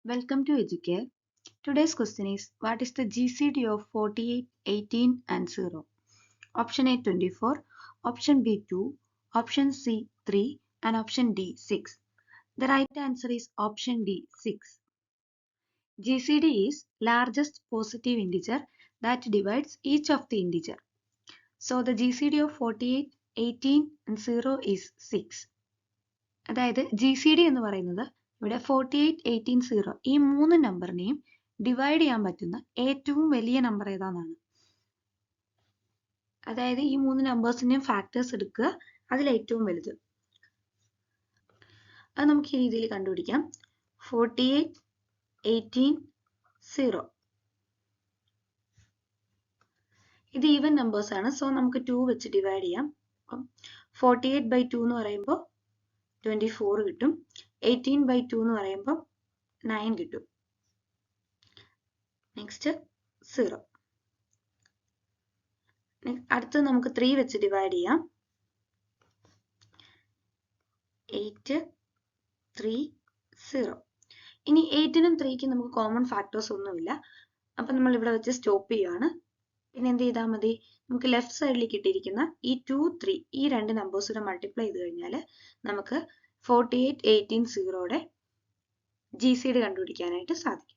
Welcome to Educare. Today's question is, what is the GCD of 48, 18 and 0? Option A 24, option B 2, option C 3 and option D 6. The right answer is option D 6. GCD is largest positive integer that divides each of the integer. So the GCD of 48, 18 and 0 is 6. അതായത് GCD എന്ന് പറയുന്നത് ഇവിടെ 48, 18, 0 ഈ മൂന്ന് നമ്പറിനെയും divide ചെയ്യാൻ പറ്റുന്ന ഏറ്റവും വലിയ നമ്പർ ഏതാണെന്നാണ്. അതായത് ഈ മൂന്ന് നമ്പേഴ്സിന്റെയും ഫാക്ടേഴ്സ് എടുക്കുക, അതിൽ ഏറ്റവും വലുത്. അത് നമുക്ക് ഈ രീതിയിൽ കണ്ടുപിടിക്കാം. 48, 18, 0. ഇത് ഈവൻ നമ്പേഴ്സ് ആണ്. സോ നമുക്ക് 2 വെച്ച് ഡിവൈഡ് ചെയ്യാം. 48/2 എന്ന് പറയുമ്പോൾ 24 കിട്ടും. 18/2 എന്ന് പറയുമ്പോൾ 9 കിട്ടും. നെക്സ്റ്റ് 0. അടുത്ത് നമുക്ക് 3 വെച്ച് ഡിവൈഡ് ചെയ്യാം. 8, 3, 0. ഇനി 8നും 3ക്കും നമുക്ക് കോമൺ ഫാക്ടേഴ്സ് ഒന്നുമില്ല. അപ്പം നമ്മൾ ഇവിടെ വെച്ച് സ്റ്റോപ്പ് ചെയ്യുകയാണ്. പിന്നെ എന്ത് ചെയ്താൽ മതി, നമുക്ക് ലെഫ്റ്റ് സൈഡിൽ കിട്ടിയിരിക്കുന്ന ഈ 2, 3 ഈ രണ്ട് നമ്പേഴ്സിനെ മൾട്ടിപ്ലൈ ചെയ്ത് കഴിഞ്ഞാൽ നമുക്ക് 48, 18, 0യുടെ GCD കണ്ടുപിടിക്കാനായിട്ട് സാധിക്കും.